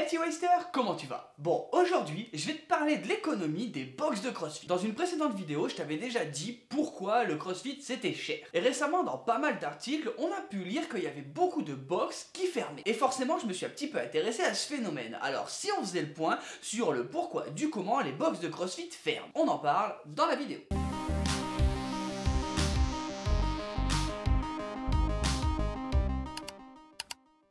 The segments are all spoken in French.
Hey T-Waster, comment tu vas? Bon, aujourd'hui, je vais te parler de l'économie des box de CrossFit. Dans une précédente vidéo, je t'avais déjà dit pourquoi le CrossFit c'était cher. Et récemment, dans pas mal d'articles, on a pu lire qu'il y avait beaucoup de box qui fermaient. Et forcément, je me suis un petit peu intéressé à ce phénomène. Alors, si on faisait le point sur le pourquoi du comment les box de CrossFit ferment, on en parle dans la vidéo.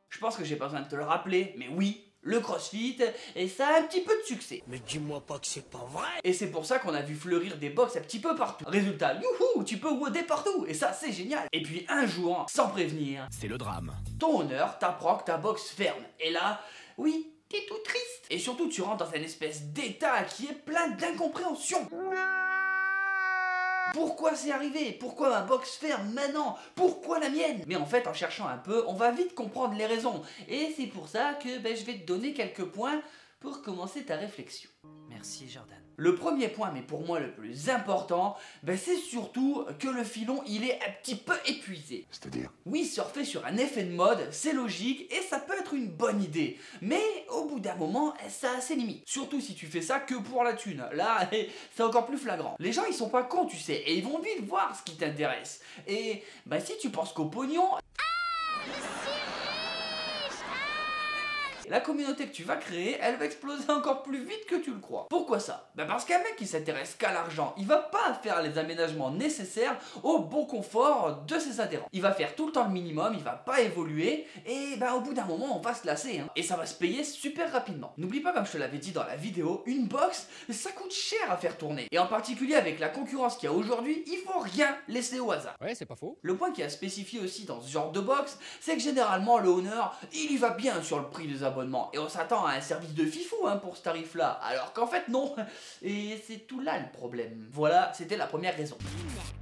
Je pense que j'ai pas besoin de te le rappeler, mais oui, le CrossFit, et ça a un petit peu de succès. Mais dis-moi pas que c'est pas vrai. Et c'est pour ça qu'on a vu fleurir des box un petit peu partout. Résultat, youhou, tu peux woder partout, et ça c'est génial. Et puis un jour, sans prévenir, C'est le drame. ton honneur t'apprend que ta box ferme. Et là, oui, t'es tout triste. Et surtout, tu rentres dans une espèce d'état qui est plein d'incompréhension. Pourquoi c'est arrivé? Pourquoi ma box ferme maintenant? Pourquoi la mienne? Mais en fait, en cherchant un peu, on va vite comprendre les raisons. Et c'est pour ça que je vais te donner quelques points pour commencer ta réflexion. Merci Jordan. Le premier point, mais pour moi le plus important, c'est surtout que le filon, il est un petit peu épuisé. C'est-à-dire? Oui, surfer sur un effet de mode, c'est logique et ça peut être une bonne idée. Mais au bout d'un moment, ça a ses limites. Surtout si tu fais ça que pour la thune. Là, c'est encore plus flagrant. Les gens, ils sont pas cons, tu sais, et ils vont vite voir ce qui t'intéresse. Et si tu penses qu'au pognon... Et la communauté que tu vas créer, elle va exploser encore plus vite que tu le crois. Pourquoi ça? Parce qu'un mec qui s'intéresse qu'à l'argent, il va pas faire les aménagements nécessaires au bon confort de ses adhérents. Il va faire tout le temps le minimum, il va pas évoluer, et au bout d'un moment, on va se lasser. Et ça va se payer super rapidement. N'oublie pas, comme je te l'avais dit dans la vidéo, une box, ça coûte cher à faire tourner. Et en particulier avec la concurrence qu'il y a aujourd'hui, il faut rien laisser au hasard. Ouais, c'est pas faux. Le point qui a spécifié aussi dans ce genre de box, c'est que généralement le owner, il y va bien sur le prix des abonnements. Et on s'attend à un service de fifou pour ce tarif là, alors qu'en fait non. Et c'est tout là le problème. Voilà, c'était la première raison.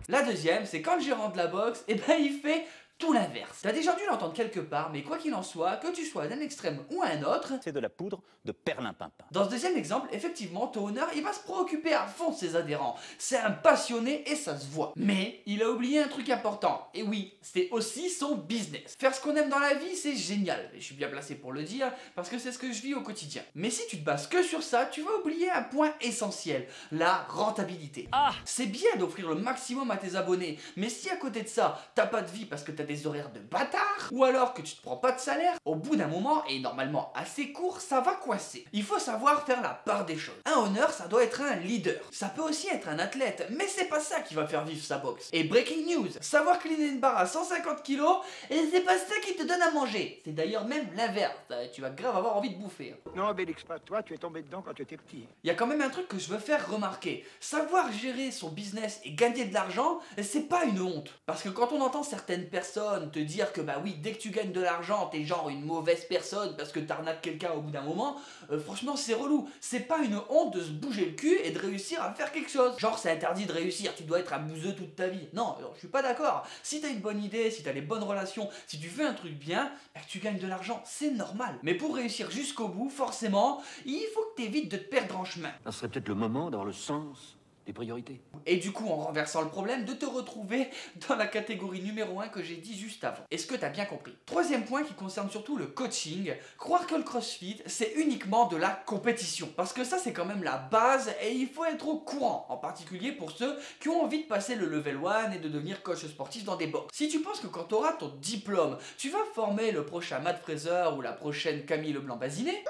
La deuxième, c'est quand le gérant de la box, il fait tout l'inverse. T'as déjà dû l'entendre quelque part, mais quoi qu'il en soit, que tu sois d'un extrême ou à un autre, c'est de la poudre de perlimpinpin. dans ce deuxième exemple, effectivement, ton honneur, il va se préoccuper à fond de ses adhérents. C'est un passionné et ça se voit. Mais il a oublié un truc important. Et oui, c'est aussi son business. Faire ce qu'on aime dans la vie, c'est génial. Et je suis bien placé pour le dire, parce que c'est ce que je vis au quotidien. Mais si tu te bases que sur ça, tu vas oublier un point essentiel, la rentabilité. C'est bien d'offrir le maximum à tes abonnés, mais si à côté de ça, t'as pas de vie parce que t'as des horaires de bâtard, ou alors que tu te prends pas de salaire, au bout d'un moment, et normalement assez court, ça va coincer. Il faut savoir faire la part des choses. Un honneur, ça doit être un leader. Ça peut aussi être un athlète, mais c'est pas ça qui va faire vivre sa boxe. Et breaking news, savoir cleaner une barre à 150 kg, et c'est pas ça qui te donne à manger. C'est d'ailleurs même l'inverse. Tu vas grave avoir envie de bouffer. Non, Bélix, pas toi, tu es tombé dedans quand tu étais petit. Il y a quand même un truc que je veux faire remarquer. Savoir gérer son business et gagner de l'argent, c'est pas une honte. Parce que quand on entend certaines personnes te dire que oui, dès que tu gagnes de l'argent, t'es genre une mauvaise personne parce que t'arnaques quelqu'un au bout d'un moment, franchement c'est relou. C'est pas une honte de se bouger le cul et de réussir à faire quelque chose. Genre c'est interdit de réussir, tu dois être un bouseux toute ta vie. Non, je suis pas d'accord. Si t'as une bonne idée, si t'as les bonnes relations, si tu fais un truc bien, que tu gagnes de l'argent, c'est normal. Mais pour réussir jusqu'au bout, forcément, il faut que t'évites de te perdre en chemin. Ça serait peut-être le moment d'avoir le sens des priorités. Et du coup, en renversant le problème, de te retrouver dans la catégorie numéro 1 que j'ai dit juste avant. Est-ce que t'as bien compris? Troisième point qui concerne surtout le coaching, croire que le CrossFit, c'est uniquement de la compétition. Parce que ça, c'est quand même la base et il faut être au courant, en particulier pour ceux qui ont envie de passer le level 1 et de devenir coach sportif dans des box. Si tu penses que quand tu auras ton diplôme, tu vas former le prochain Matt Fraser ou la prochaine Camille Leblanc-Bazinet,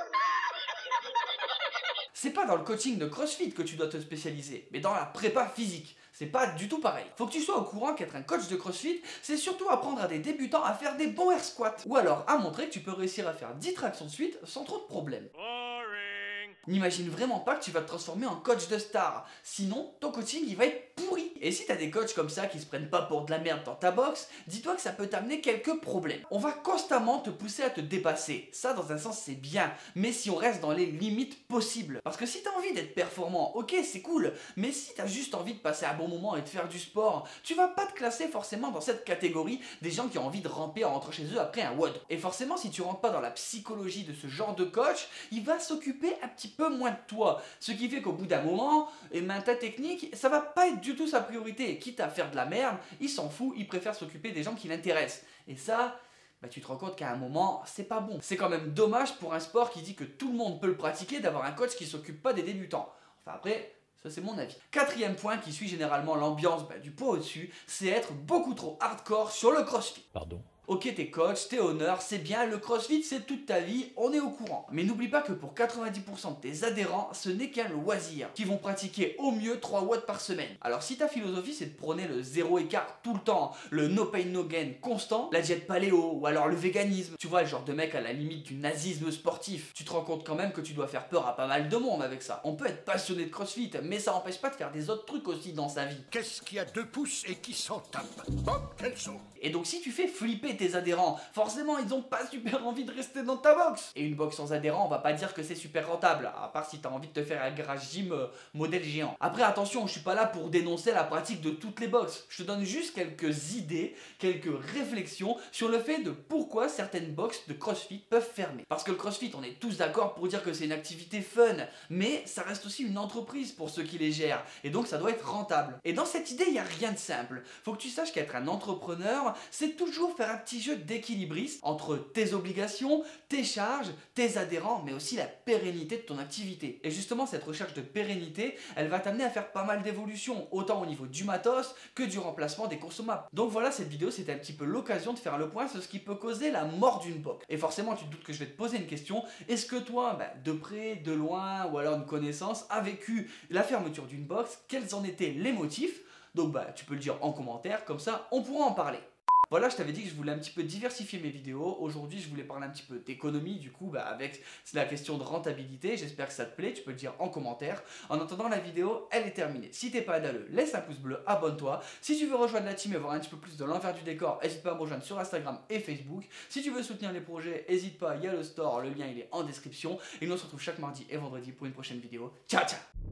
c'est pas dans le coaching de CrossFit que tu dois te spécialiser, mais dans la prépa physique. C'est pas du tout pareil. Faut que tu sois au courant qu'être un coach de CrossFit, c'est surtout apprendre à des débutants à faire des bons air squats. Ou alors à montrer que tu peux réussir à faire 10 tractions de suite sans trop de problèmes. N'imagine vraiment pas que tu vas te transformer en coach de star. Sinon, ton coaching, il va être pourri. Et si t'as des coachs comme ça qui se prennent pas pour de la merde dans ta box, dis-toi que ça peut t'amener quelques problèmes. On va constamment te pousser à te dépasser. Ça, dans un sens, c'est bien. Mais si on reste dans les limites possibles. Parce que si t'as envie d'être performant, ok, c'est cool. Mais si t'as juste envie de passer un bon moment et de faire du sport, tu vas pas te classer forcément dans cette catégorie des gens qui ont envie de ramper en rentrant chez eux après un WOD. Et forcément, si tu rentres pas dans la psychologie de ce genre de coach, il va s'occuper un petit peu moins de toi. Ce qui fait qu'au bout d'un moment, ta technique, ça va pas être du tout sa priorité. Quitte à faire de la merde, il s'en fout, il préfère s'occuper des gens qui l'intéressent. Et ça, bah tu te rends compte qu'à un moment, c'est pas bon. C'est quand même dommage pour un sport qui dit que tout le monde peut le pratiquer d'avoir un coach qui s'occupe pas des débutants. Enfin après, ça c'est mon avis. Quatrième point qui suit généralement l'ambiance du poids au-dessus, c'est être beaucoup trop hardcore sur le crossfit. Pardon. Ok, t'es coach, t'es honneur, c'est bien, le crossfit c'est toute ta vie, on est au courant. Mais n'oublie pas que pour 90% de tes adhérents, ce n'est qu'un loisir, qui vont pratiquer au mieux 3 watts par semaine. Alors si ta philosophie c'est de prôner le zéro écart tout le temps, le no pain no gain constant, la diète paléo ou alors le véganisme, tu vois le genre de mec à la limite du nazisme sportif, tu te rends compte quand même que tu dois faire peur à pas mal de monde avec ça. On peut être passionné de crossfit, mais ça n'empêche pas de faire des autres trucs aussi dans sa vie. Qu'est-ce qui a 2 pouces et qui s'en tape? Bob Kelso. Et donc si tu fais flipper tes adhérents, forcément ils ont pas super envie de rester dans ta box. Et une box sans adhérents, on va pas dire que c'est super rentable, à part si t'as envie de te faire un garage gym modèle géant. Après attention, je suis pas là pour dénoncer la pratique de toutes les box. Je te donne juste quelques idées, quelques réflexions sur le fait de pourquoi certaines box de CrossFit peuvent fermer. Parce que le CrossFit, on est tous d'accord pour dire que c'est une activité fun, mais ça reste aussi une entreprise pour ceux qui les gèrent, et donc ça doit être rentable. Et dans cette idée, il y a rien de simple. Faut que tu saches qu'être un entrepreneur, c'est toujours faire un petit jeu d'équilibriste entre tes obligations, tes charges, tes adhérents, mais aussi la pérennité de ton activité. Et justement, cette recherche de pérennité, elle va t'amener à faire pas mal d'évolutions, autant au niveau du matos que du remplacement des consommables. Donc voilà, cette vidéo, c'était un petit peu l'occasion de faire le point sur ce qui peut causer la mort d'une box. Et forcément, tu te doutes que je vais te poser une question. Est-ce que toi, de près, de loin, ou alors une connaissance, a vécu la fermeture d'une box? Quels en étaient les motifs? Donc tu peux le dire en commentaire, comme ça, on pourra en parler. Voilà, je t'avais dit que je voulais un petit peu diversifier mes vidéos. Aujourd'hui, je voulais parler un petit peu d'économie, du coup, avec la question de rentabilité. J'espère que ça te plaît, tu peux le dire en commentaire. En attendant, la vidéo, elle est terminée. Si t'es pas allé, laisse un pouce bleu, abonne-toi. Si tu veux rejoindre la team et voir un petit peu plus de l'envers du décor, n'hésite pas à me rejoindre sur Instagram et Facebook. Si tu veux soutenir les projets, n'hésite pas, il y a le store, le lien il est en description. Et nous on se retrouve chaque mardi et vendredi pour une prochaine vidéo. Ciao, ciao!